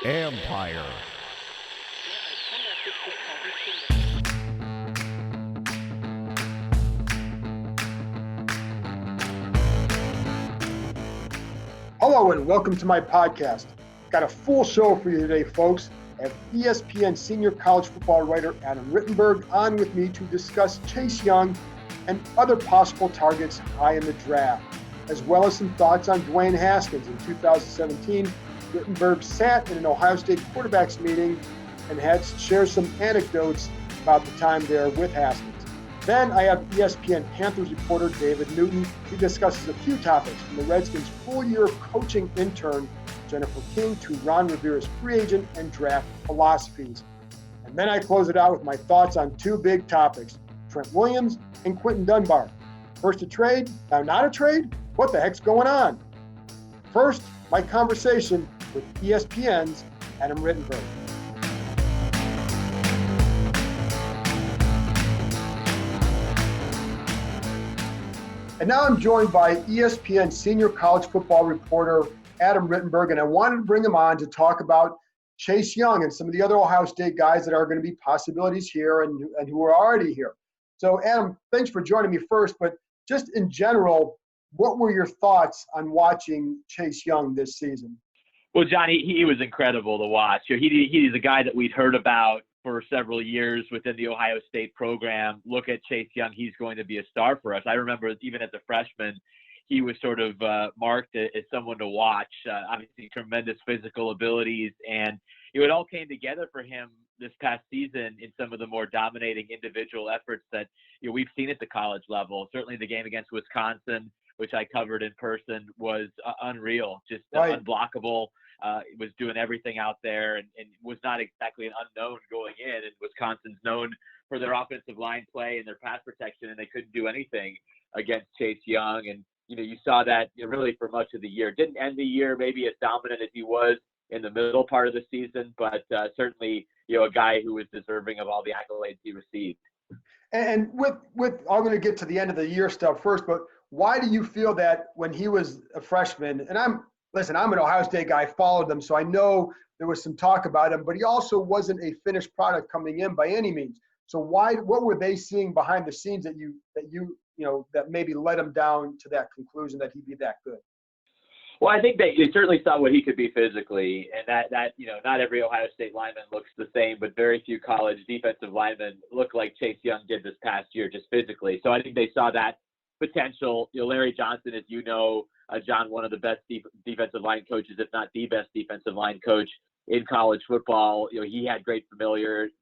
Empire. Hello and welcome to my podcast. Got a full show for you today, folks. I have ESPN senior college football writer Adam Rittenberg on with me to discuss Chase Young and other possible targets high in the draft, as well as some thoughts on Dwayne Haskins. In 2017, Rittenberg sat in an Ohio State quarterbacks meeting and had shared some anecdotes about the time there with Haskins. Then I have ESPN Panthers reporter David Newton. He discusses a few topics from the Redskins' full-year coaching intern, Jennifer King, to Ron Rivera's free agent and draft philosophies. And then I close it out with my thoughts on two big topics, Trent Williams and Quinton Dunbar. First a trade, now not a trade? What the heck's going on? First, my conversation with ESPN's Adam Rittenberg. And now I'm joined by ESPN senior college football reporter Adam Rittenberg, and I wanted to bring him on to talk about Chase Young and some of the other Ohio State guys that are going to be possibilities here and who are already here. So, Adam, thanks for joining me first, but just in general, what were your thoughts on watching Chase Young this season? Well, John, he was incredible to watch. He's a guy that we'd heard about for several years within the Ohio State program. Look at Chase Young. He's going to be a star for us. I remember even as a freshman, he was sort of marked as someone to watch. Obviously, tremendous physical abilities. And it all came together for him this past season in some of the more dominating individual efforts that we've seen at the college level. Certainly the game against Wisconsin, which I covered in person, was unreal, just unblockable. Was doing everything out there and was not exactly an unknown going in. And Wisconsin's known for their offensive line play and their pass protection, and they couldn't do anything against Chase Young. And, you saw that really for much of the year. Didn't end the year maybe as dominant as he was in the middle part of the season, but certainly, a guy who was deserving of all the accolades he received. And with I'm going to get to the end of the year stuff first, but why do you feel that when he was a freshman, and I'm an Ohio State guy, I followed them, so I know there was some talk about him, but he also wasn't a finished product coming in by any means. So what were they seeing behind the scenes that maybe led him down to that conclusion that he'd be that good? Well, I think they certainly saw what he could be physically, and that not every Ohio State lineman looks the same, but very few college defensive linemen look like Chase Young did this past year just physically. So I think they saw that potential. Larry Johnson, as you know, John, one of the best defensive line coaches, if not the best defensive line coach in college football. He had great familiarity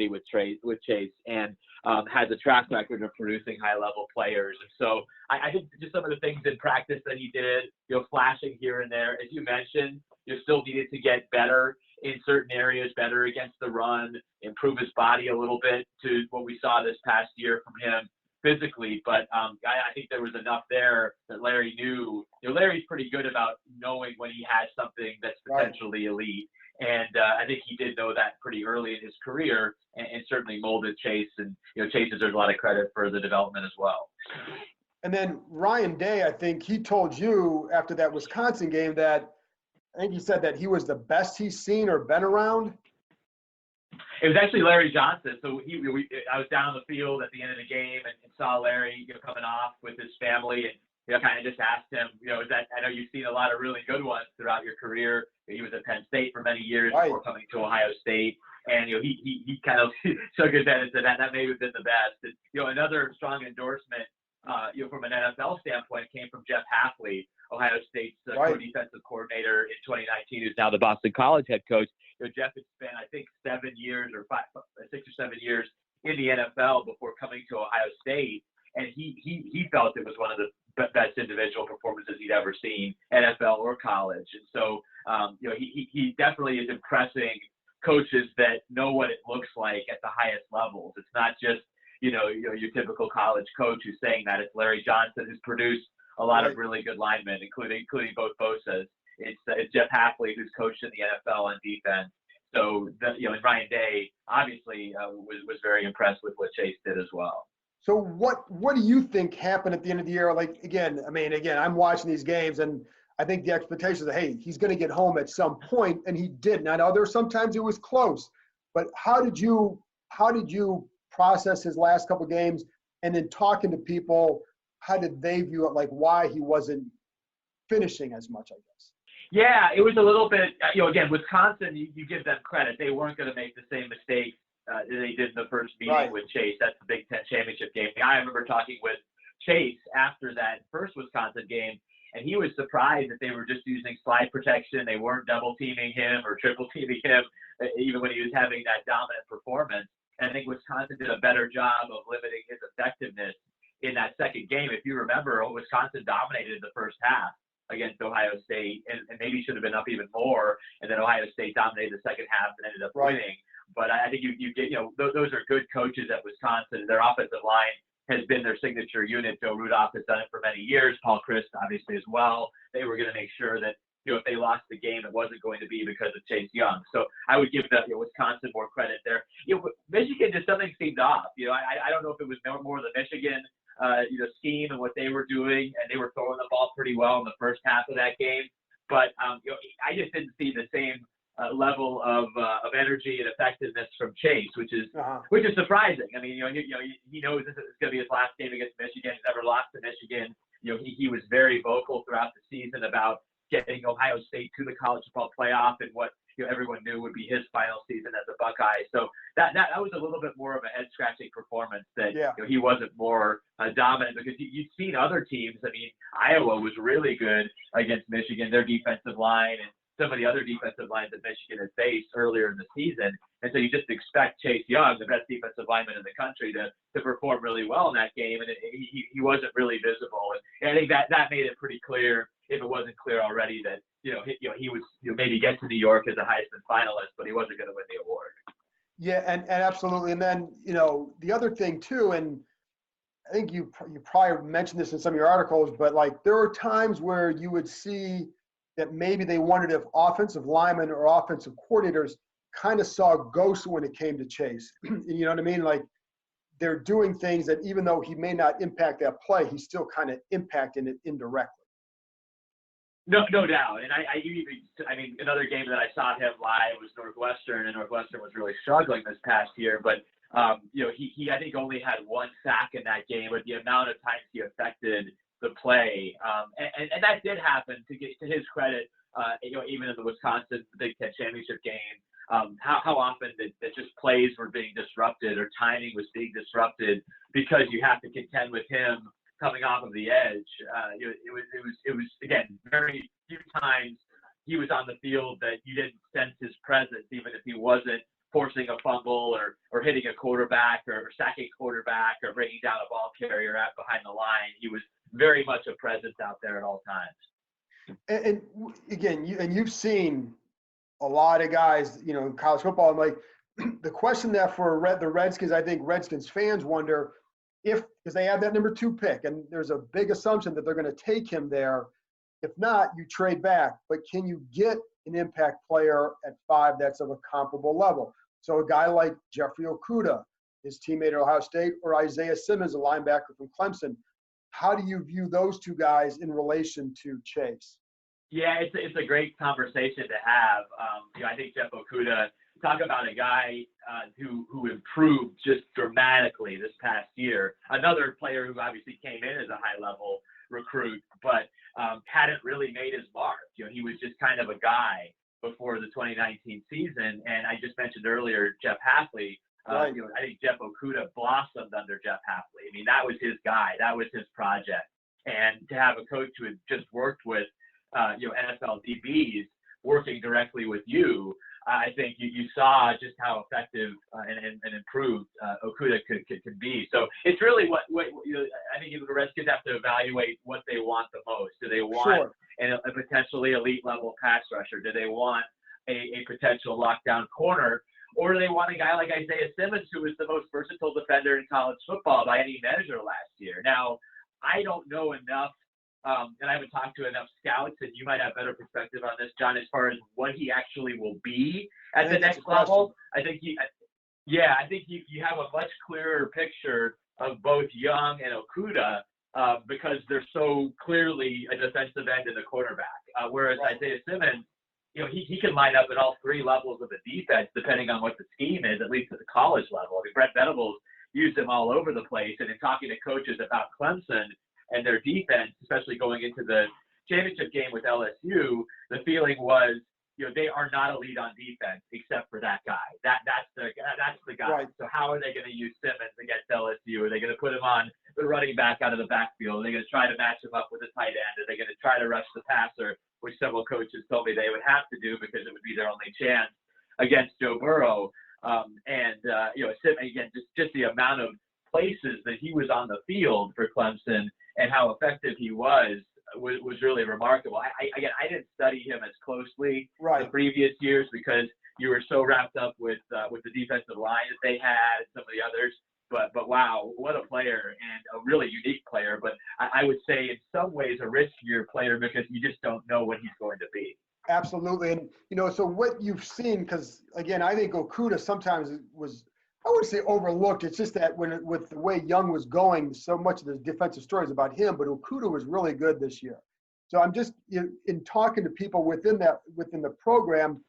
with Chase, and has a track record of producing high-level players. And so I think just some of the things in practice that he did, flashing here and there, as you mentioned, still needed to get better in certain areas, better against the run, improve his body a little bit to what we saw this past year from him physically, but I think there was enough there that Larry knew. Larry's pretty good about knowing when he has something that's potentially elite, and I think he did know that pretty early in his career, and certainly molded Chase. And Chase deserves a lot of credit for the development as well. And then Ryan Day, I think he told you after that Wisconsin game that I think he said that he was the best he's seen or been around. It was actually Larry Johnson. So I was down on the field at the end of the game and saw Larry coming off with his family, and kind of just asked him, I know you've seen a lot of really good ones throughout your career. He was at Penn State for many years before coming to Ohio State, and he kind of shook his head and said that may have been the best. And, another strong endorsement, from an NFL standpoint, came from Jeff Hafley, Ohio State's co-defensive coordinator in 2019, who's now the Boston College head coach. Jeff had spent, I think, 6 or 7 years in the NFL before coming to Ohio State, and he felt it was one of the best individual performances he'd ever seen, NFL or college. And so, he definitely is impressing coaches that know what it looks like at the highest levels. It's not just your typical college coach who's saying that. It's Larry Johnson, who's produced a lot of really good linemen, including both Bosa's. It's Jeff Hafley, who's coached in the NFL on defense. So, and Ryan Day obviously was very impressed with what Chase did as well. So what do you think happened at the end of the year? Like, again, I'm watching these games and I think the expectation is, hey, he's going to get home at some point, and he didn't. I know there sometimes it was close, but how did you process his last couple games, and then talking to people, how did they view it? Like why he wasn't finishing as much, I guess. Yeah, it was a little bit. Again, Wisconsin, you give them credit; they weren't going to make the same mistakes they did in the first meeting with Chase. That's the Big Ten championship game. I remember talking with Chase after that first Wisconsin game, and he was surprised that they were just using slide protection. They weren't double teaming him or triple teaming him, even when he was having that dominant performance. And I think Wisconsin did a better job of limiting his effectiveness in that second game. If you remember, Wisconsin dominated the first half against Ohio State, and maybe should have been up even more. And then Ohio State dominated the second half and ended up winning. But I think you get, those are good coaches at Wisconsin. Their offensive line has been their signature unit. Joe Rudolph has done it for many years. Paul Chryst, obviously, as well. They were going to make sure that, if they lost the game, it wasn't going to be because of Chase Young. So I would give Wisconsin more credit there. Michigan, just something seemed off. I don't know if it was more the Michigan scheme and what they were doing, and they were throwing the ball pretty well in the first half of that game. But I just didn't see the same level of energy and effectiveness from Chase, which is surprising. I mean, he knows this is going to be his last game against Michigan. He's never lost to Michigan. He was very vocal throughout the season about getting Ohio State to the college football playoff and what everyone knew would be his final season as a Buckeye. So that was a little bit more of a head scratching performance that he wasn't more dominant, because you've seen other teams. I mean, Iowa was really good against Michigan, their defensive line, and some of the other defensive lines that Michigan had faced earlier in the season. And so you just expect Chase Young, the best defensive lineman in the country, to perform really well in that game. And he wasn't really visible. And I think that made it pretty clear, if it wasn't clear already, that he was maybe get to New York as a Heisman finalist, but he wasn't going to win the award. Yeah, and absolutely. And then the other thing too, and I think you probably mentioned this in some of your articles, but like there were times where you would see that maybe they wondered if offensive linemen or offensive coordinators kind of saw ghosts when it came to Chase. You know what I mean? Like they're doing things that even though he may not impact that play, he's still kind of impacting it indirectly. No doubt. And I mean, another game that I saw him live was Northwestern, and Northwestern was really struggling this past year. But, he I think only had one sack in that game, but the amount of times he affected the play. And that did happen, to his credit, even in the Wisconsin Big Ten championship game. How often that just plays were being disrupted or timing was being disrupted because you have to contend with him coming off of the edge. It was again, very few times he was on the field that you didn't sense his presence, even if he wasn't forcing a fumble or hitting a quarterback or sacking a quarterback or bringing down a ball carrier out behind the line. He was very much a presence out there at all times. And again, you've seen a lot of guys, in college football. I'm like, the question that for the Redskins, I think Redskins fans wonder because they have that number 2 pick, and there's a big assumption that they're going to take him there. If not, you trade back. But can you get an impact player at 5 that's of a comparable level? So a guy like Jeffrey Okudah, his teammate at Ohio State, or Isaiah Simmons, a linebacker from Clemson. How do you view those two guys in relation to Chase? Yeah, it's a great conversation to have. I think Jeff Okudah, talk about a guy who improved just dramatically this past year. Another player who obviously came in as a high-level recruit, but hadn't really made his mark. He was just kind of a guy before the 2019 season. And I just mentioned earlier Jeff Hafley. I think Jeff Okudah blossomed under Jeff Hafley. I mean, that was his guy. That was his project. And to have a coach who had just worked with NFL DBs working directly with you, I think you saw just how effective and improved Okudah could be. So it's really what I think the Redskins have to evaluate what they want the most. Do they want a potentially elite level pass rusher? Do they want a potential lockdown corner? Or do they want a guy like Isaiah Simmons, who was the most versatile defender in college football by any measure last year? Now, I don't know enough. And I haven't talked to enough scouts, and you might have better perspective on this, John, as far as what he actually will be at the next level. I think you have a much clearer picture of both Young and Okudah because they're so clearly a defensive end and a quarterback. Whereas Isaiah Simmons, he can line up at all three levels of the defense depending on what the scheme is, at least at the college level. I mean, Brett Venables used him all over the place. And in talking to coaches about Clemson and their defense, especially going into the championship game with LSU, the feeling was, they are not elite on defense except for that guy. That's the guy. Right. So how are they going to use Simmons against LSU? Are they going to put him on the running back out of the backfield? Are they going to try to match him up with a tight end? Are they going to try to rush the passer, which several coaches told me they would have to do because it would be their only chance against Joe Burrow? Again, just the amount of places that he was on the field for Clemson and how effective he was really remarkable. I didn't study him as closely the previous years because you were so wrapped up with the defensive line that they had and some of the others. But wow, what a player, and a really unique player. But I would say in some ways a riskier player because you just don't know what he's going to be. Absolutely. And, so what you've seen, because, again, I think Okudah sometimes was, I wouldn't say overlooked. It's just that with the way Young was going, so much of the defensive story is about him, but Okudah was really good this year. So I'm just, in talking to people within the program,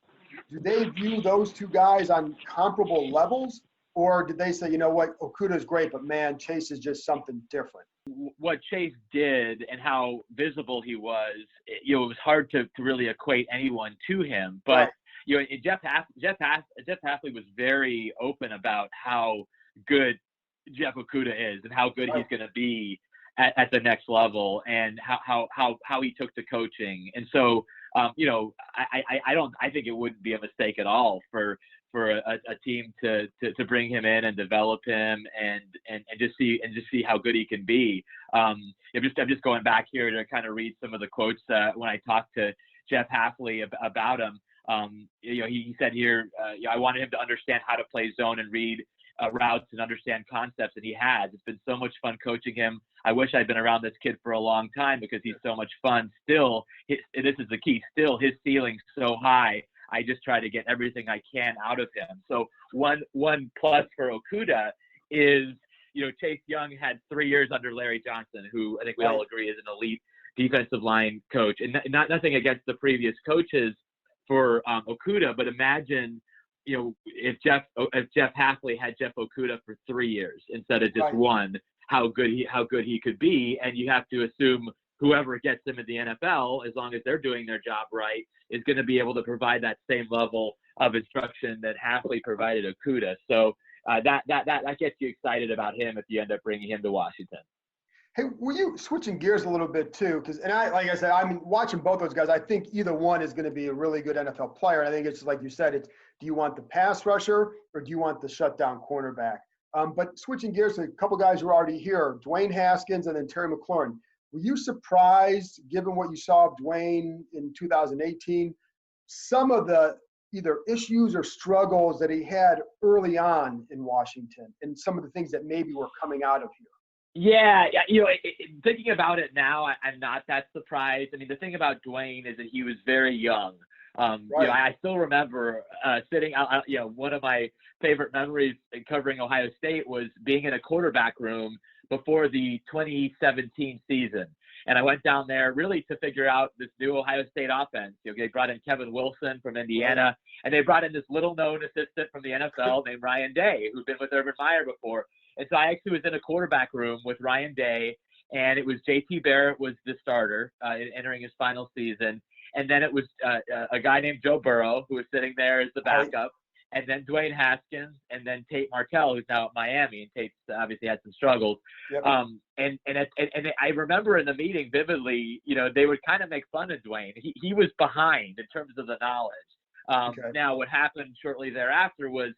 do they view those two guys on comparable levels? Or did they say, you know what, Okudah is great, but man, Chase is just something different? What Chase did and how visible he was, it was hard to really equate anyone to him. But, Jeff Hafley was very open about how good Jeff Okudah is and how good he's going to be at the next level and how he took to coaching. And so, I think it wouldn't be a mistake at all for a team to bring him in and develop him and just see how good he can be. I'm just going back here to kind of read some of the quotes when I talked to Jeff Hafley about him. He said here, I wanted him to understand how to play zone and read routes and understand concepts, and he has. It's been so much fun coaching him. I wish I'd been around this kid for a long time because he's so much fun. Still, this is the key. Still, his ceiling's so high. I just try to get everything I can out of him. So one plus for Okudah is, Chase Young had 3 years under Larry Johnson, who I think we all agree is an elite defensive line coach. And nothing against the previous coaches for Okudah, but imagine, if Jeff Hafley had Jeff Okudah for 3 years instead of just one, how good he could be. And you have to assume whoever gets him in the NFL, as long as they're doing their job right, is going to be able to provide that same level of instruction that Hafley provided Okudah. So that gets you excited about him if you end up bringing him to Washington. Hey, were you switching gears a little bit too? Because, like I said, I'm watching both those guys. I think either one is going to be a really good NFL player. And I think it's like you said, do you want the pass rusher or do you want the shutdown cornerback? But switching gears to a couple guys who are already here, Dwayne Haskins and then Terry McLaurin. Were you surprised, given what you saw of Dwayne in 2018, some of the either issues or struggles that he had early on in Washington and some of the things that maybe were coming out of here? Yeah. Thinking about it now, I'm not that surprised. I mean, the thing about Dwayne is that he was very young. I still remember sitting out. One of my favorite memories covering Ohio State was being in a quarterback room before the 2017 season. And I went down there really to figure out this new Ohio State offense. They brought in Kevin Wilson from Indiana, and they brought in this little-known assistant from the NFL named Ryan Day, who'd been with Urban Meyer before. And so I actually was in a quarterback room with Ryan Day, and it was J.T. Barrett was the starter entering his final season. And then it was a guy named Joe Burrow, who was sitting there as the backup, and then Dwayne Haskins, and then Tate Martell, who's now at Miami, and Tate's obviously had some struggles. Yep. And I remember in the meeting vividly, they would kind of make fun of Dwayne. He was behind in terms of the knowledge. Now, what happened shortly thereafter was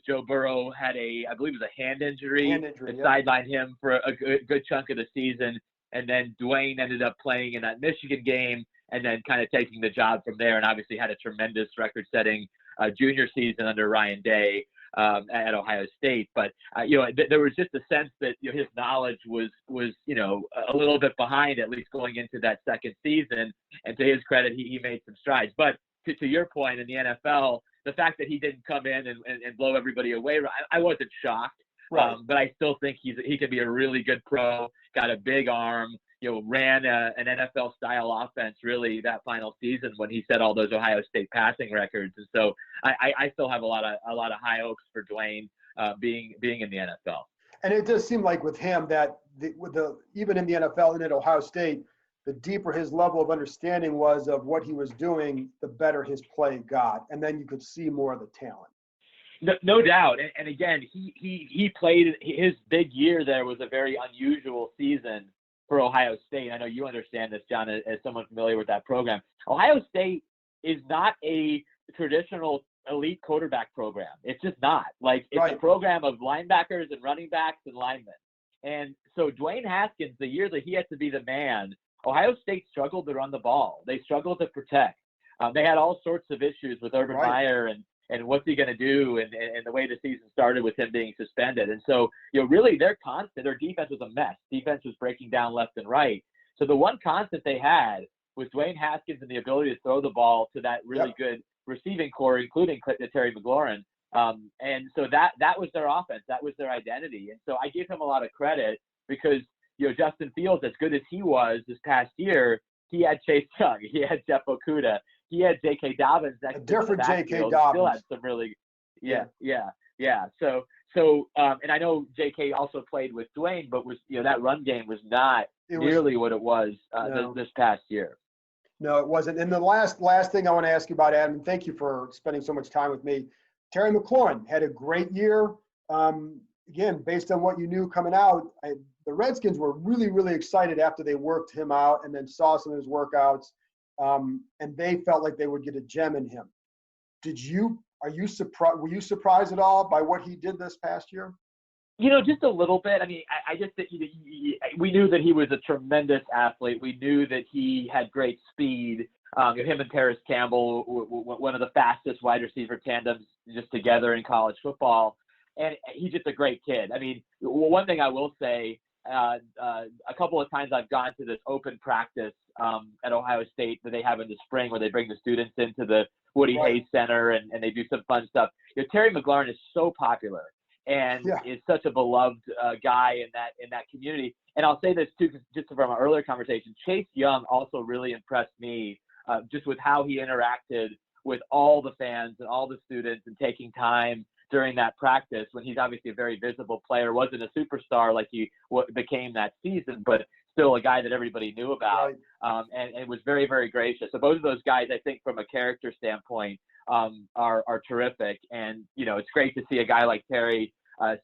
Joe Burrow had I believe it was a hand injury that sidelined him for a good chunk of the season, and then Dwayne ended up playing in that Michigan game, and then kind of taking the job from there, and obviously had a tremendous record-setting junior season under Ryan Day at Ohio State. But there was just a sense that his knowledge was a little bit behind, at least going into that second season. And to his credit, he made some strides. But to your point, in the NFL, the fact that he didn't come in and blow everybody away, I wasn't shocked. Right. But I still think he could be a really good pro. Got a big arm. Ran an NFL-style offense really that final season when he set all those Ohio State passing records. And so I still have a lot of high hopes for Dwayne being in the NFL. And it does seem like with him that even in the NFL and at Ohio State, the deeper his level of understanding was of what he was doing, the better his play got, and then you could see more of the talent. No doubt. And again, he played his big year there was a very unusual season for Ohio State. I know you understand this, John, as someone familiar with that program. Ohio State is not a traditional elite quarterback program. It's just not. Like, it's a program of linebackers and running backs and linemen. And so Dwayne Haskins, the year that he had to be the man, Ohio State struggled to run the ball. They struggled to protect. They had all sorts of issues with Urban Meyer and what's he going to do, and the way the season started with him being suspended. And so, really their defense was a mess. Defense was breaking down left and right. So the one constant they had was Dwayne Haskins and the ability to throw the ball to that really good receiving core, including Terry McLaurin. And so that was their offense. That was their identity. And so I give him a lot of credit because, Justin Fields, as good as he was this past year, he had Chase Young, he had Jeff Okudah, he had J.K. Dobbins. A different J.K. Dobbins. Still had some really, yeah. So, and I know J.K. also played with Dwayne, but was that run game was not nearly what it was this past year. No, it wasn't. And the last thing I want to ask you about, Adam, and thank you for spending so much time with me. Terry McLaurin had a great year. Again, based on what you knew coming out, the Redskins were really, really excited after they worked him out and then saw some of his workouts, and they felt like they would get a gem in him. Were you surprised at all by what he did this past year? Just a little bit. I mean, I just we knew that he was a tremendous athlete. We knew that he had great speed. Him and Paris Campbell, one of the fastest wide receiver tandems just together in college football. And he's just a great kid. I mean, one thing I will say, a couple of times I've gone to this open practice at Ohio State that they have in the spring where they bring the students into the Woody Hayes Center and they do some fun stuff. Terry McLaurin is so popular and is such a beloved guy in that community. And I'll say this too, just from our earlier conversation, Chase Young also really impressed me just with how he interacted with all the fans and all the students and taking time during that practice when he's obviously a very visible player, wasn't a superstar like he became that season, but still a guy that everybody knew about, and was very, very gracious. So both of those guys, I think from a character standpoint, are terrific. And, it's great to see a guy like Terry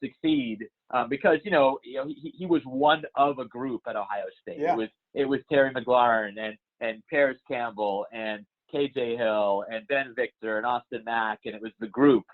succeed because, he was one of a group at Ohio State. Yeah. It was Terry McLaurin and Paris Campbell and KJ Hill and Ben Victor and Austin Mack, and it was the group.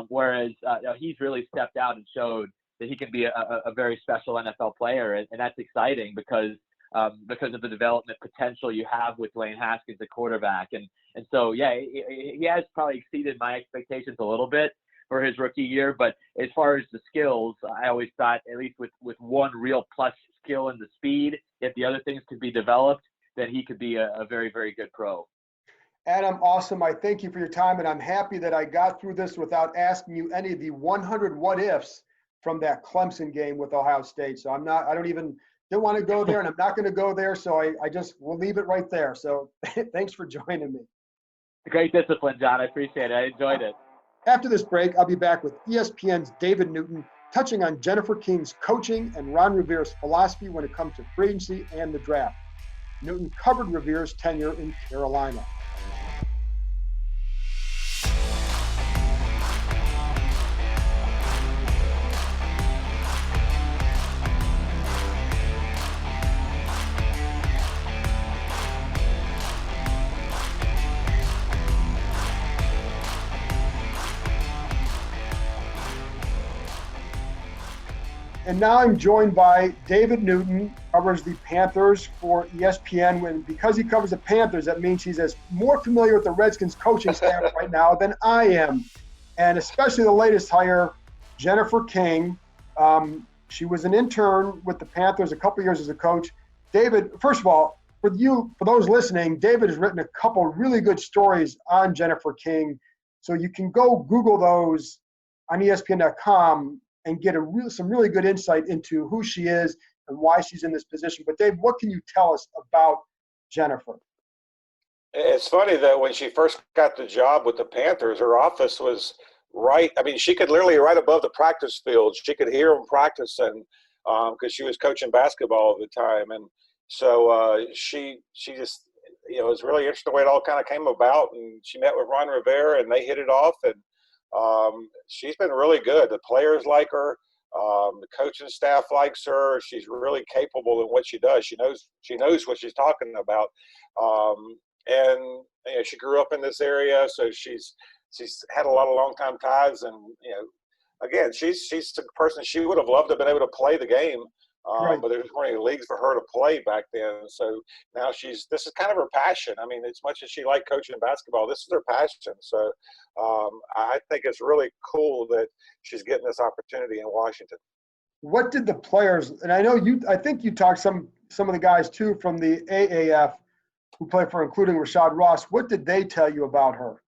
Whereas he's really stepped out and showed that he can be a very special NFL player, and that's exciting because of the development potential you have with Dwayne Haskins, the quarterback, and so he has probably exceeded my expectations a little bit for his rookie year. But as far as the skills, I always thought at least with one real plus skill in the speed, if the other things could be developed, then he could be a very, very good pro. Adam, awesome. I thank you for your time, and I'm happy that I got through this without asking you any of the 100 what-ifs from that Clemson game with Ohio State. So don't want to go there, and I'm not going to go there, so we'll leave it right there. So thanks for joining me. Great discipline, John. I appreciate it. I enjoyed it. After this break, I'll be back with ESPN's David Newton, touching on Jennifer King's coaching and Ron Rivera's philosophy when it comes to free agency and the draft. Newton covered Rivera's tenure in Carolina. And now I'm joined by David Newton, covers the Panthers for ESPN. Because he covers the Panthers, that means he's more familiar with the Redskins coaching staff right now than I am. And especially the latest hire, Jennifer King. She was an intern with the Panthers a couple years as a coach. David, first of all, for those listening, David has written a couple really good stories on Jennifer King. So you can go Google those on ESPN.com. and get some really good insight into who she is and why she's in this position. But Dave, what can you tell us about Jennifer? It's funny that when she first got the job with the Panthers, her office was right. I mean, she could literally right above the practice field. She could hear them practicing because she was coaching basketball at the time, and so she just it was really interesting the way it all kind of came about. And she met with Ron Rivera, and they hit it off. And she's been really good. The players like her. The coaching staff likes her. She's really capable in what she does. She knows what she's talking about. And she grew up in this area, so she's had a lot of long-time ties. And again, she's the person. She would have loved to have been able to play the game, Right. but there weren't any leagues for her to play back then. So now this is kind of her passion. I mean, as much as she liked coaching basketball, this is her passion. So I think it's really cool that she's getting this opportunity in Washington. What did the players, and I think you talked some of the guys too from the AAF who play for, including Rashad Ross, what did they tell you about her?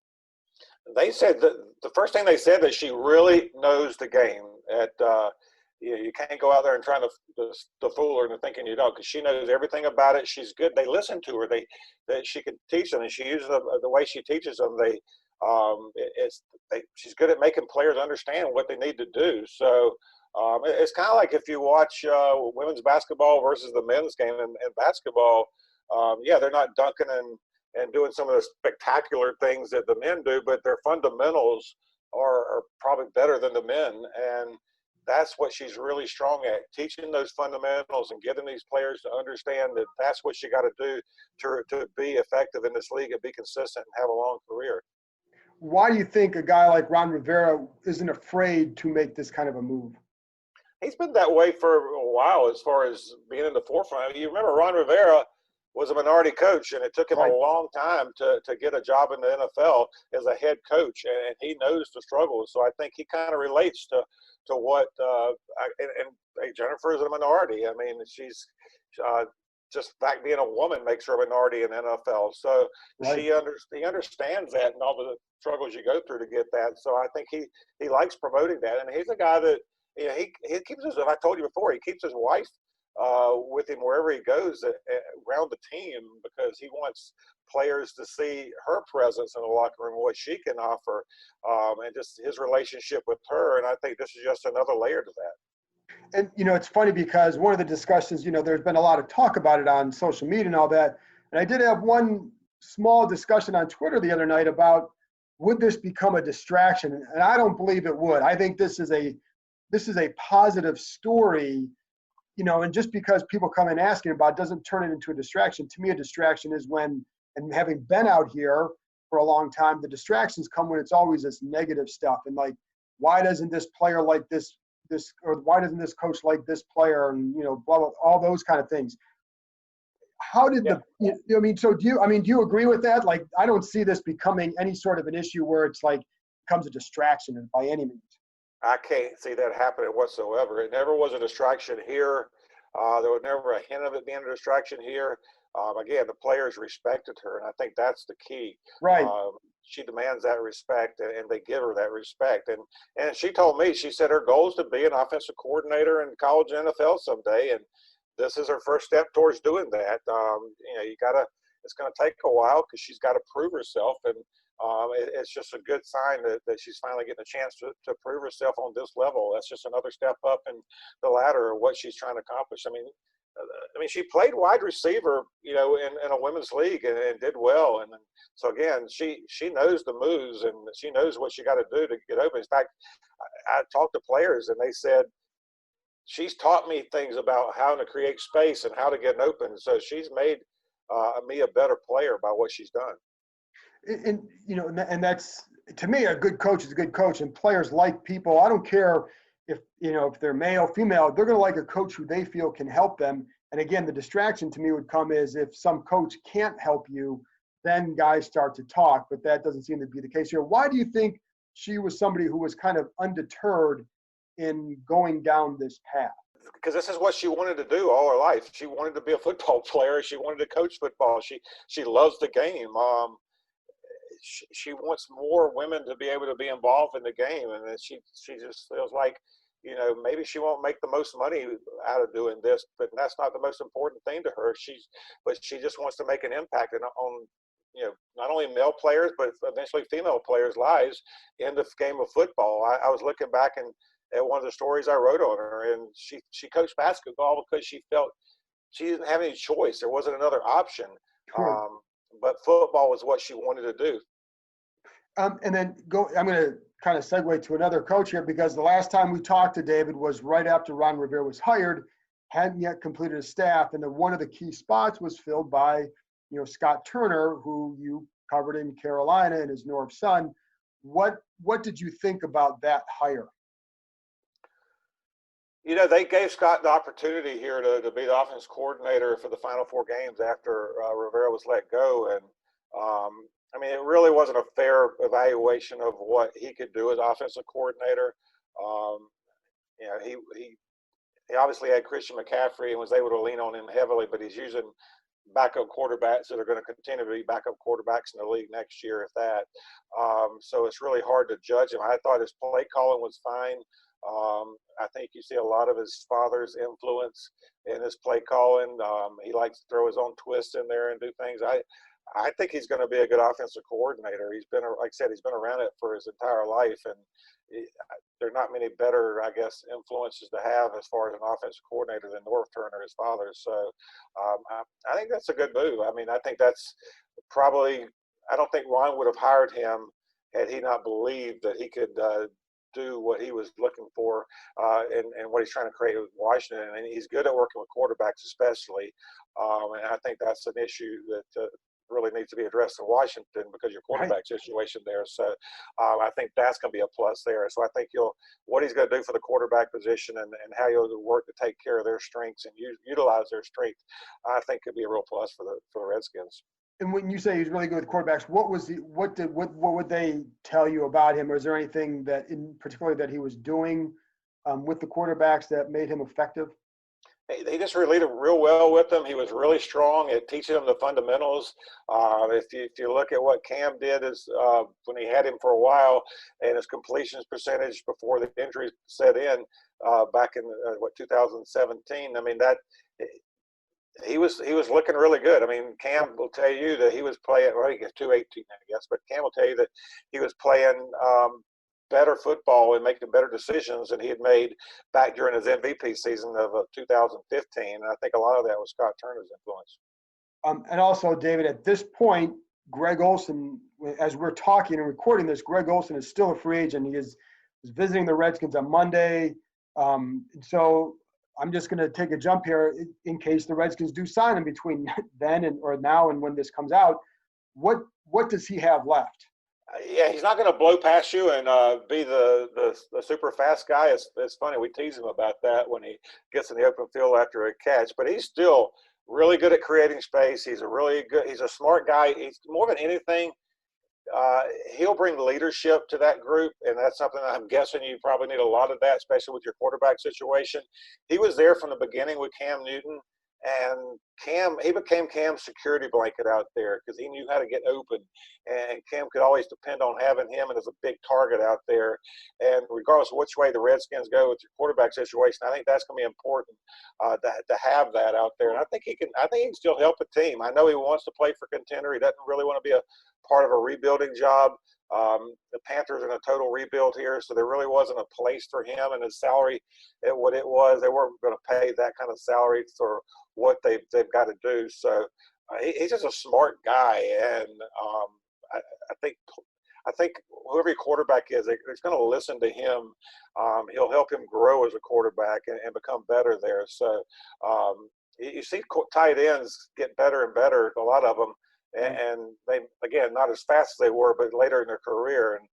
They said that the first thing they said that she really knows the game. You can't go out there and try to fool her into thinking you don't, because she knows everything about it. She's good. They listen to her. That she can teach them, and she uses the way she teaches them. She's good at making players understand what they need to do. So it's kind of like if you watch women's basketball versus the men's game in basketball. They're not dunking and doing some of the spectacular things that the men do, but their fundamentals are probably better than the men. And that's what she's really strong at, teaching those fundamentals and getting these players to understand that that's what you got to do to be effective in this league and be consistent and have a long career. Why do you think a guy like Ron Rivera isn't afraid to make this kind of a move? He's been that way for a while as far as being in the forefront. I mean, you remember Ron Rivera was a minority coach, and it took him a long time to get a job in the NFL as a head coach, and he knows the struggles. So I think he kind of relates to what Jennifer is a minority. I mean, she's just fact being a woman makes her a minority in the NFL. So he understands that and all the struggles you go through to get that. So I think he likes promoting that, and he's a guy that he keeps his. I told you before, he keeps his wife with him wherever he goes around the team, because he wants players to see her presence in the locker room, what she can offer, and just his relationship with her. And I think this is just another layer to that. And, it's funny because one of the discussions, there's been a lot of talk about it on social media and all that. And I did have one small discussion on Twitter the other night about, would this become a distraction? And I don't believe it would. I think this is a positive story. And just because people come in asking about it doesn't turn it into a distraction. To me, a distraction is when, and having been out here for a long time, the distractions come when it's always this negative stuff. And like, why doesn't this player like this, or why doesn't this coach like this player? And, blah, blah, all those kind of things. How did do you agree with that? Like, I don't see this becoming any sort of an issue where it's like, becomes a distraction by any means. I can't see that happening whatsoever. It never was a distraction here. There was never a hint of it being a distraction here. Again, the players respected her, and I think that's the key. Right. She demands that respect, and they give her that respect. And she told me, she said her goal is to be an offensive coordinator in college and NFL someday, and this is her first step towards doing that. It's going to take a while because she's got to prove herself, and it's just a good sign that she's finally getting a chance to prove herself on this level. That's just another step up in the ladder of what she's trying to accomplish. I mean, she played wide receiver, in a women's league and did well. And so again, she knows the moves and she knows what she got to do to get open. In fact, I talked to players and they said, she's taught me things about how to create space and how to get open. So she's made me a better player by what she's done. And that's, to me, a good coach is a good coach, and players like people. I don't care if they're male, female, they're going to like a coach who they feel can help them. And again, the distraction to me would come is if some coach can't help you, then guys start to talk, but that doesn't seem to be the case here. Why do you think she was somebody who was kind of undeterred in going down this path? Because this is what she wanted to do all her life. She wanted to be a football player. She wanted to coach football. She loves the game. She wants more women to be able to be involved in the game, and she just feels like maybe she won't make the most money out of doing this, but that's not the most important thing to her. But she just wants to make an impact on not only male players, but eventually female players' lives in the game of football. I was looking back at one of the stories I wrote on her, and she coached basketball because she felt she didn't have any choice. There wasn't another option. Sure. But football was what she wanted to do. And then I'm going to kind of segue to another coach here, because the last time we talked to David was right after Ron Rivera was hired, hadn't yet completed his staff, and then one of the key spots was filled by, Scott Turner, who you covered in Carolina and is Norm's son. What did you think about that hire? They gave Scott the opportunity here to be the offense coordinator for the final 4 games after Rivera was let go. And, it really wasn't a fair evaluation of what he could do as offensive coordinator. He obviously had Christian McCaffrey and was able to lean on him heavily, but he's using backup quarterbacks that are going to continue to be backup quarterbacks in the league next year, if that. So it's really hard to judge him. I thought his play calling was fine. I think you see a lot of his father's influence in his play calling. He likes to throw his own twist in there and do things. I think he's going to be a good offensive coordinator. He's been, like I said, he's been around it for his entire life, and there are not many better, I guess, influences to have as far as an offensive coordinator than Norv Turner, his father. So I think that's a good move. I think that's probably – I don't think Ron would have hired him had he not believed that he could do what he was looking for and what he's trying to create with Washington. And he's good at working with quarterbacks especially. And I think that's an issue that really needs to be addressed in Washington because your quarterback situation there. So I think that's going to be a plus there. So I think what he's going to do for the quarterback position and how he'll work to take care of their strengths and utilize their strength, I think could be a real plus for the Redskins. And when you say he's really good with quarterbacks, what would they tell you about him? Or is there anything that in particular that he was doing with the quarterbacks that made him effective? He just related real well with them. He was really strong at teaching them the fundamentals. If you look at what Cam did when he had him for a while, and his completions percentage before the injuries set in back in 2017. He was looking really good. Cam will tell you that he was playing. Well, he gets 218, I guess, but Cam will tell you that he was playing better football and making better decisions than he had made back during his MVP season of 2015. And I think a lot of that was Scott Turner's influence. And also, David, at this point, Greg Olsen, as we're talking and recording this, Greg Olsen is still a free agent. He is visiting the Redskins on Monday. So I'm just going to take a jump here in case the Redskins do sign him between then or now and when this comes out. What does he have left? Yeah, he's not going to blow past you and be the super fast guy. It's funny. We tease him about that when he gets in the open field after a catch. But he's still really good at creating space. He's a smart guy. He's more than anything. He'll bring leadership to that group, and that's something I'm guessing you probably need a lot of that, especially with your quarterback situation. He was there from the beginning with Cam Newton, and he became Cam's security blanket out there because he knew how to get open, and Cam could always depend on having him and as a big target out there. And regardless of which way the Redskins go with your quarterback situation, I think that's going to be important to have that out there. And I think he can still help a team. I know he wants to play for contender. He doesn't really want to be a part of a rebuilding job. The Panthers are in a total rebuild here, so there really wasn't a place for him and his salary at what it was. They weren't going to pay that kind of salary for what they've got to do. So he's just a smart guy, and I think whoever your quarterback is, they're going to listen to him. He'll help him grow as a quarterback and become better there. So you see tight ends get better and better, a lot of them. And they, again, not as fast as they were, but later in their career. And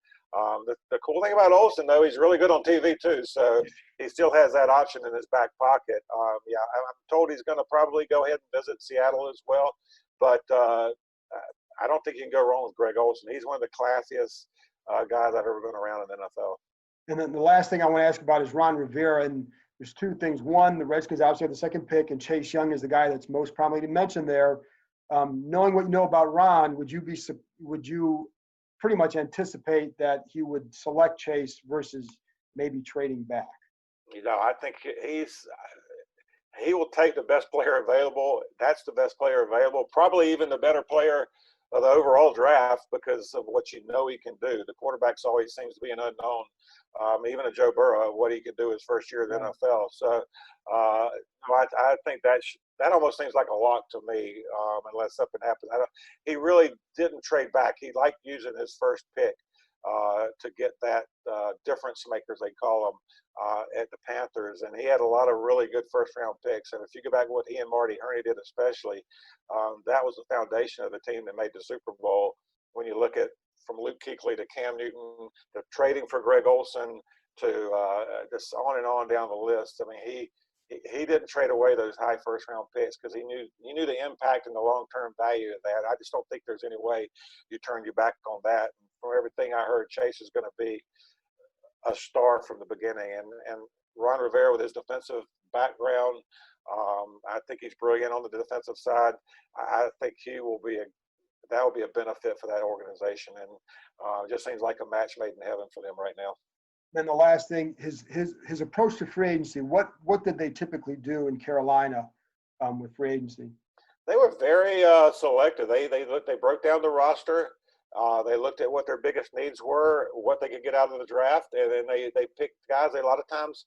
the cool thing about Olsen, though, he's really good on TV, too. So he still has that option in his back pocket. I'm told he's going to probably go ahead and visit Seattle as well. But I don't think you can go wrong with Greg Olsen. He's one of the classiest guys I've ever been around in the NFL. And then the last thing I want to ask about is Ron Rivera. And there's two things. One, the Redskins obviously have the second pick, and Chase Young is the guy that's most prominently mentioned there. Knowing what you know about Ron, would you pretty much anticipate that he would select Chase versus maybe trading back? I think he will take the best player available. That's the best player available, probably even the better player of the overall draft because of what he can do. The quarterback's always seems to be an unknown. Even a Joe Burrow, what he could do his first year in the NFL. So I think that almost seems like a lock to me, unless something happens. He really didn't trade back. He liked using his first pick to get that difference makers, they call them, at the Panthers. And he had a lot of really good first-round picks. And if you go back to what he and Marty Hurney did especially, that was the foundation of the team that made the Super Bowl. When you look at from Luke Kuechly to Cam Newton to trading for Greg Olsen to just on and on down the list. I mean, he didn't trade away those high first-round picks because he knew the impact and the long-term value of that. I just don't think there's any way you turn your back on that. And from everything I heard, Chase is going to be a star from the beginning. And Ron Rivera with his defensive background, I think he's brilliant on the defensive side. I think that will be a benefit for that organization. And it just seems like a match made in heaven for them right now. Then the last thing, his approach to free agency. What did they typically do in Carolina with free agency? They were very selective. They broke down the roster. They looked at what their biggest needs were, what they could get out of the draft, and then they picked guys. A lot of times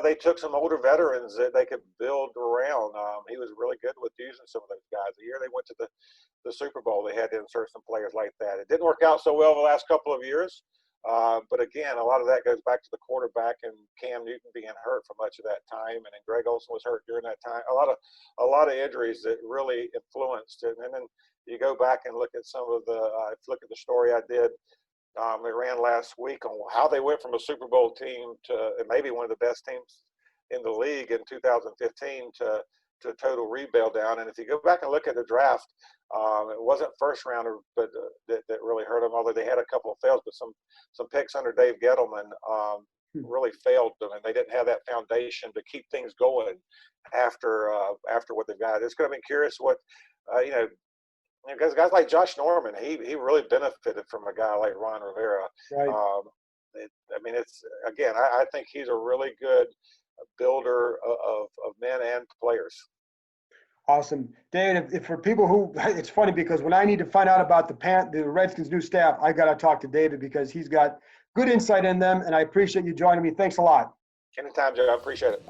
they took some older veterans that they could build around. He was really good with using some of those guys. The year they went to the Super Bowl, they had to insert some players like that. It didn't work out so well the last couple of years. But again, a lot of that goes back to the quarterback and Cam Newton being hurt for much of that time, and then Greg Olsen was hurt during that time. A lot of injuries that really influenced it. And then you go back and look at some of look at the story I did. It ran last week on how they went from a Super Bowl team to maybe one of the best teams in the league in 2015 to a total rebuild down. And if you go back and look at the draft, it wasn't first rounder, but that really hurt them. Although they had a couple of fails, but some picks under Dave Gettleman really failed them, and they didn't have that foundation to keep things going after what they've got. It's going to be curious what because guys like Josh Norman, he really benefited from a guy like Ron Rivera. Right. I think he's a really good builder of men and players. Awesome. Dan, if for people who, it's funny because when I need to find out about the Redskins' new staff, I got to talk to David because he's got good insight in them, and I appreciate you joining me. Thanks a lot. Anytime, Joe. I appreciate it.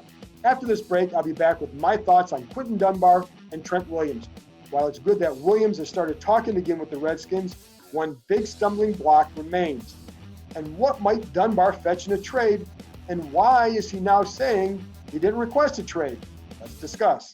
After this break, I'll be back with my thoughts on Quinton Dunbar and Trent Williams. While it's good that Williams has started talking again with the Redskins, one big stumbling block remains. And what might Dunbar fetch in a trade, and why is he now saying he didn't request a trade? Let's discuss.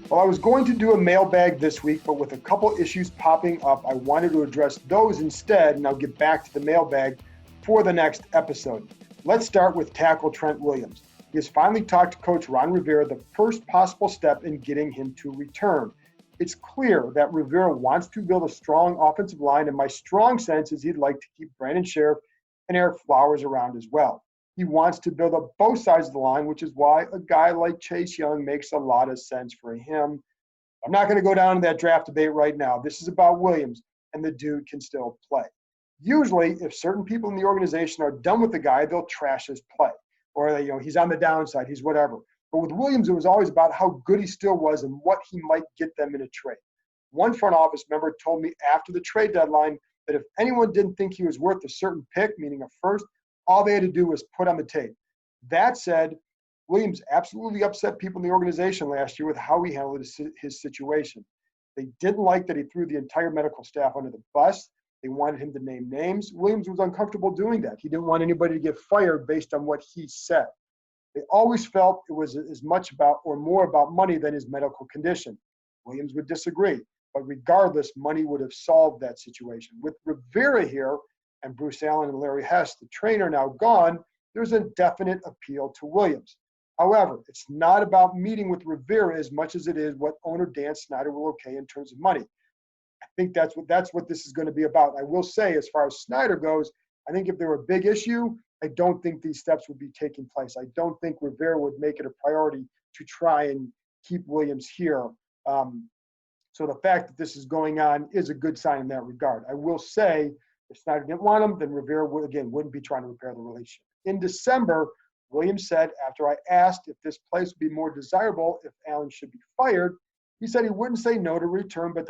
Well, I was going to do a mailbag this week, but with a couple issues popping up, I wanted to address those instead, and I'll get back to the mailbag for the next episode. Let's start with tackle Trent Williams. He has finally talked to Coach Ron Rivera, the first possible step in getting him to return. It's clear that Rivera wants to build a strong offensive line, and my strong sense is he'd like to keep Brandon Sheriff and Eric Flowers around as well. He wants to build up both sides of the line, which is why a guy like Chase Young makes a lot of sense for him. I'm not going to go down to that draft debate right now. This is about Williams, and the dude can still play. Usually, if certain people in the organization are done with the guy, they'll trash his play. Or, he's on the downside, he's whatever. But with Williams, it was always about how good he still was and what he might get them in a trade. One front office member told me after the trade deadline that if anyone didn't think he was worth a certain pick, meaning a first, all they had to do was put on the tape. That said, Williams absolutely upset people in the organization last year with how he handled his situation. They didn't like that he threw the entire medical staff under the bus. They wanted him to name names. Williams was uncomfortable doing that. He didn't want anybody to get fired based on what he said. They always felt it was as much about or more about money than his medical condition. Williams would disagree, but regardless, money would have solved that situation. With Rivera here, and Bruce Allen and Larry Hess, the trainer, now gone, there's a definite appeal to Williams. However, it's not about meeting with Rivera as much as it is what owner Dan Snyder will okay in terms of money. I think that's what this is going to be about. I will say, as far as Snyder goes, I think if there were a big issue, I don't think these steps would be taking place. I don't think Rivera would make it a priority to try and keep Williams here. So the fact that this is going on is a good sign in that regard. I will say, if Snyder didn't want him, then Rivera wouldn't be trying to repair the relationship. In December, Williams said, after I asked if this place would be more desirable if Allen should be fired, he said he wouldn't say no to return, but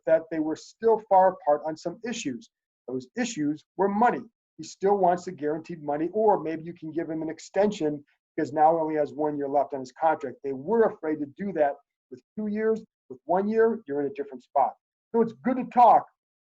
that they were still far apart on some issues. Those issues were money. He still wants the guaranteed money, or maybe you can give him an extension because now he only has 1 year left on his contract. They were afraid to do that with 2 years. With 1 year, you're in a different spot. So it's good to talk.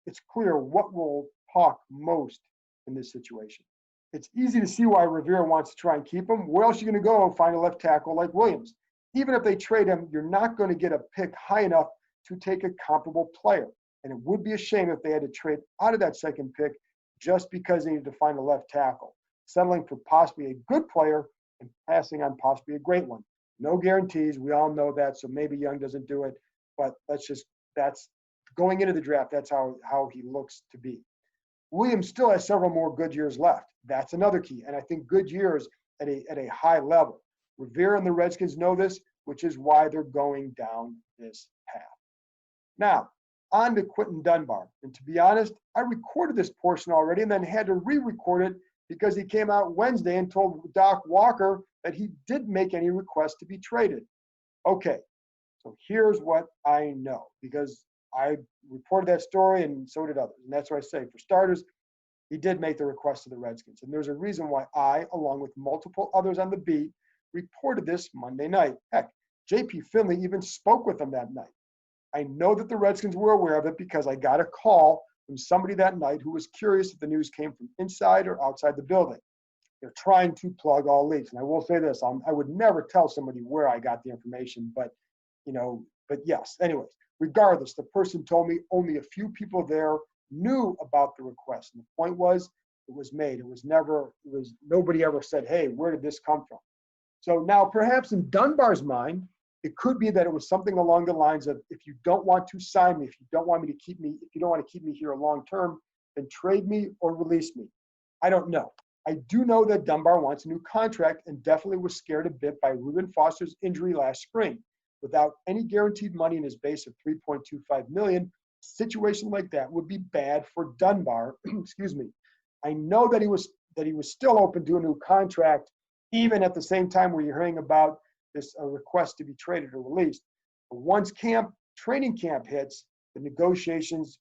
It's clear what will talk most in this situation. It's easy to see why Rivera wants to try and keep him. Where else are you going to go and find a left tackle like Williams? Even if they trade him, you're not going to get a pick high enough to take a comparable player. And it would be a shame if they had to trade out of that second pick just because they needed to find a left tackle, settling for possibly a good player and passing on possibly a great one. No guarantees. We all know that. So maybe Young doesn't do it, but that's going into the draft. That's how he looks to be. Williams still has several more good years left. That's another key. And I think good years at a high level. Rivera and the Redskins know this, which is why they're going down this path. Now, on to Quinton Dunbar. And to be honest, I recorded this portion already and then had to re-record it because he came out Wednesday and told Doc Walker that he didn't make any requests to be traded. Okay, so here's what I know, because I reported that story and so did others. And that's what I say. For starters, he did make the request to the Redskins. And there's a reason why I, along with multiple others on the beat, reported this Monday night. Heck, J.P. Finley even spoke with him that night. I know that the Redskins were aware of it because I got a call from somebody that night who was curious if the news came from inside or outside the building. They're trying to plug all leaks. And I will say this, I would never tell somebody where I got the information, but yes. Anyways, regardless, the person told me only a few people there knew about the request. And the point was, it was made. Nobody ever said, hey, where did this come from? So now perhaps in Dunbar's mind, it could be that it was something along the lines of, if you don't want to sign me, if you don't want to keep me here long term, then trade me or release me. I don't know. I do know that Dunbar wants a new contract and definitely was scared a bit by Reuben Foster's injury last spring. Without any guaranteed money in his base of $3.25 million, a situation like that would be bad for Dunbar. Excuse me. I know that he was still open to a new contract, even at the same time where you're hearing about this request to be traded or released. But once training camp hits, the negotiations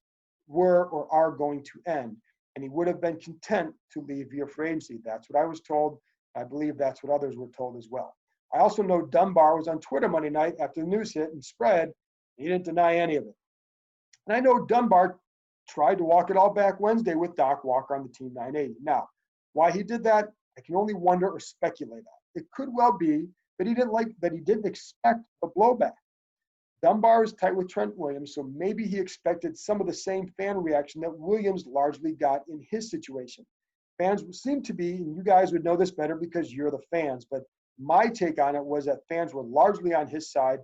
were or are going to end, and he would have been content to leave via free agency. That's what I was told. I believe that's what others were told as well. I also know Dunbar was on Twitter Monday night after the news hit and spread. He didn't deny any of it. And I know Dunbar tried to walk it all back Wednesday with Doc Walker on the Team 980. Now, why he did that, I can only wonder or speculate on. It could well be that he didn't expect the blowback. Dunbar is tight with Trent Williams, so maybe he expected some of the same fan reaction that Williams largely got in his situation. Fans seem to be, and you guys would know this better because you're the fans, but my take on it was that fans were largely on his side,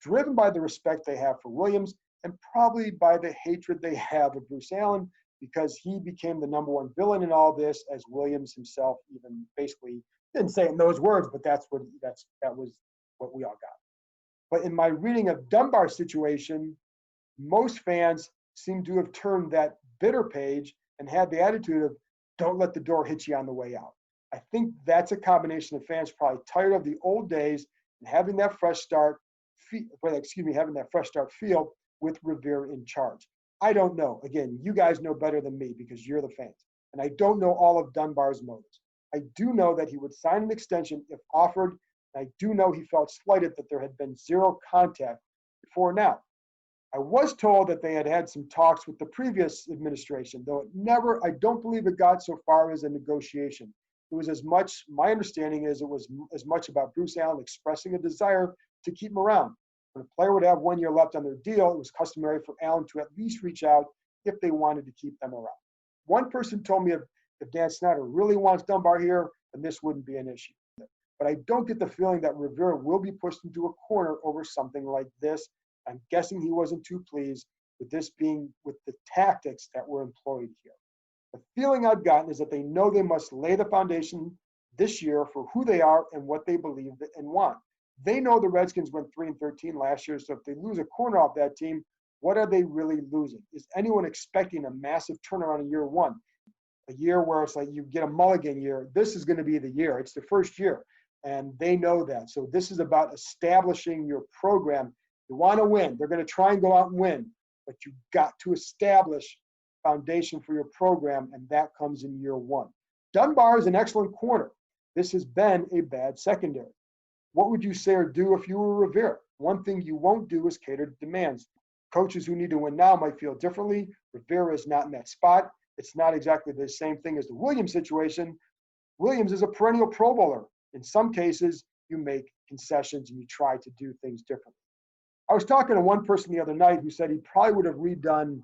driven by the respect they have for Williams and probably by the hatred they have of Bruce Allen, because he became the number one villain in all this, as Williams himself even basically didn't say it in those words, but that was what we all got. But in my reading of Dunbar's situation, most fans seem to have turned that bitter page and had the attitude of, don't let the door hit you on the way out. I think that's a combination of fans probably tired of the old days and having that fresh start feel with Rivera in charge. I don't know. Again, you guys know better than me because you're the fans. And I don't know all of Dunbar's motives. I do know that he would sign an extension if offered. And I do know he felt slighted that there had been zero contact before now. I was told that they had had some talks with the previous administration, though I don't believe it got so far as a negotiation. It was my understanding is it was as much about Bruce Allen expressing a desire to keep him around. When a player would have 1 year left on their deal, it was customary for Allen to at least reach out if they wanted to keep them around. One person told me if Dan Snyder really wants Dunbar here, then this wouldn't be an issue. But I don't get the feeling that Rivera will be pushed into a corner over something like this. I'm guessing he wasn't too pleased with the tactics that were employed here. The feeling I've gotten is that they know they must lay the foundation this year for who they are and what they believe and want. They know the Redskins went 3-13 last year, so if they lose a corner off that team, what are they really losing? Is anyone expecting a massive turnaround in year one? A year where it's like you get a mulligan year. This is going to be the year. It's the first year, and they know that. So this is about establishing your program. You want to win. They're going to try and go out and win, but you've got to establish foundation for your program, and that comes in year one. Dunbar is an excellent corner. This has been a bad secondary. What would you say or do if you were Rivera? One thing you won't do is cater to demands. Coaches who need to win now might feel differently. Rivera is not in that spot. It's not exactly the same thing as the Williams situation. Williams is a perennial Pro Bowler. In some cases, you make concessions and you try to do things differently. I was talking to one person the other night who said he probably would have redone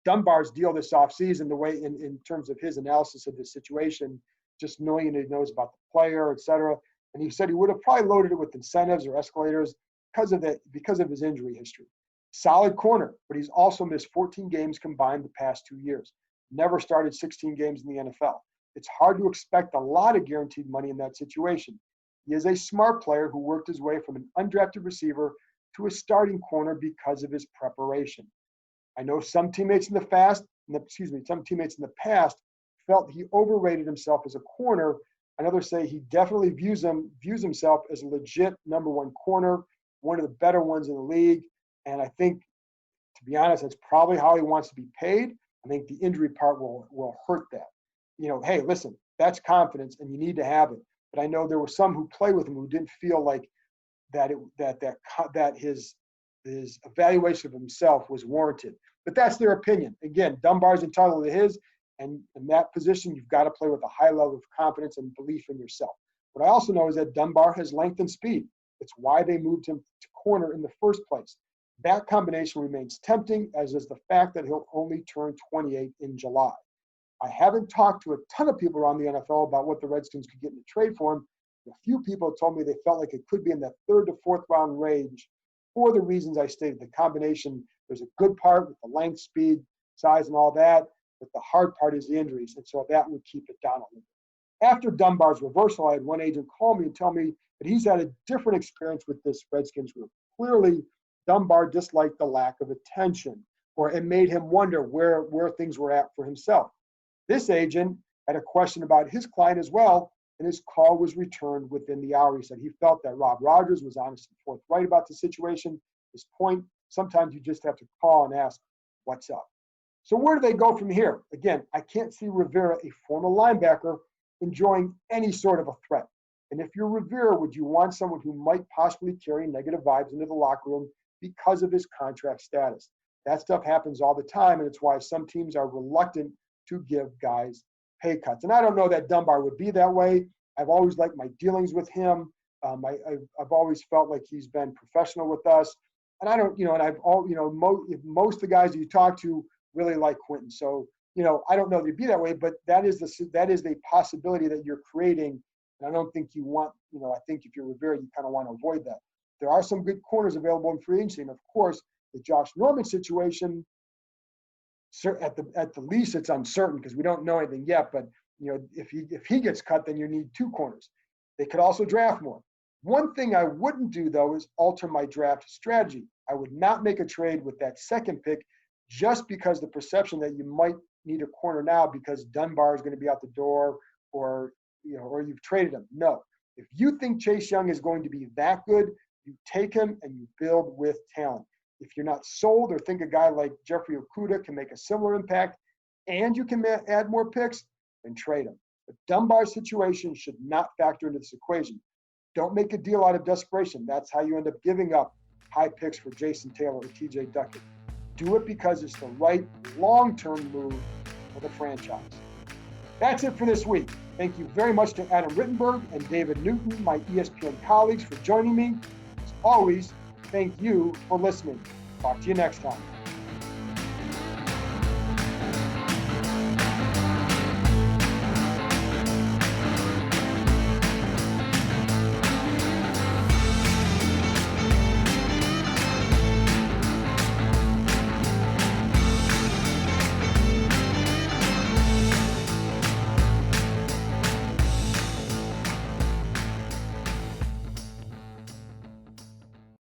Dunbar's deal this offseason the way in terms of his analysis of the situation, just knowing that he knows about the player, et cetera. And he said he would have probably loaded it with incentives or escalators because of his injury history. Solid corner, but he's also missed 14 games combined the past 2 years. Never started 16 games in the NFL. It's hard to expect a lot of guaranteed money in that situation. He is a smart player who worked his way from an undrafted receiver to a starting corner because of his preparation. I know some teammates in the past felt he overrated himself as a corner. And others say he definitely views himself as a legit number one corner, one of the better ones in the league. And I think, to be honest, that's probably how he wants to be paid. I think the injury part will hurt that. Hey, listen, that's confidence, and you need to have it. But I know there were some who play with him who didn't feel like that his evaluation of himself was warranted. But that's their opinion. Again, Dunbar's entitled to his, and in that position, you've got to play with a high level of confidence and belief in yourself. What I also know is that Dunbar has length and speed. It's why they moved him to corner in the first place. That combination remains tempting, as is the fact that he'll only turn 28 in July. I haven't talked to a ton of people around the NFL about what the Redskins could get in a trade for him. A few people told me they felt like it could be in that 3rd to 4th round range for the reasons I stated. The combination, there's a good part with the length, speed, size, and all that, but the hard part is the injuries, and so that would keep it down a little bit. After Dunbar's reversal, I had one agent call me and tell me that he's had a different experience with this Redskins group. Clearly, Dunbar disliked the lack of attention, or it made him wonder where things were at for himself. This agent had a question about his client as well, and his call was returned within the hour. He said he felt that Rob Rogers was honest and forthright about the situation. His point, sometimes you just have to call and ask, what's up? So where do they go from here? Again, I can't see Rivera, a former linebacker, enjoying any sort of a threat. And if you're Rivera, would you want someone who might possibly carry negative vibes into the locker room because of his contract status? That stuff happens all the time, and it's why some teams are reluctant to give guys pay cuts. And I don't know that Dunbar would be that way. I've always liked my dealings with him. I've always felt like he's been professional with us. And I don't, most of the guys that you talk to really like Quinton. So, I don't know that he'd be that way, but that is the possibility that you're creating. And I don't think you want, I think if you're Rivera, you kind of want to avoid that. There are some good corners available in free agency. And of course, the Josh Norman situation, at the least, it's uncertain because we don't know anything yet. But if he gets cut, then you need 2 corners. They could also draft more. One thing I wouldn't do though is alter my draft strategy. I would not make a trade with that 2nd pick just because the perception that you might need a corner now because Dunbar is going to be out the door or you've traded him. No. If you think Chase Young is going to be that good, you take him and you build with talent. If you're not sold or think a guy like Jeffrey Okudah can make a similar impact and you can add more picks, then trade him. But Dunbar's situation should not factor into this equation. Don't make a deal out of desperation. That's how you end up giving up high picks for Jason Taylor or TJ Duckett. Do it because it's the right long-term move for the franchise. That's it for this week. Thank you very much to Adam Rittenberg and David Newton, my ESPN colleagues, for joining me. As always, thank you for listening. Talk to you next time.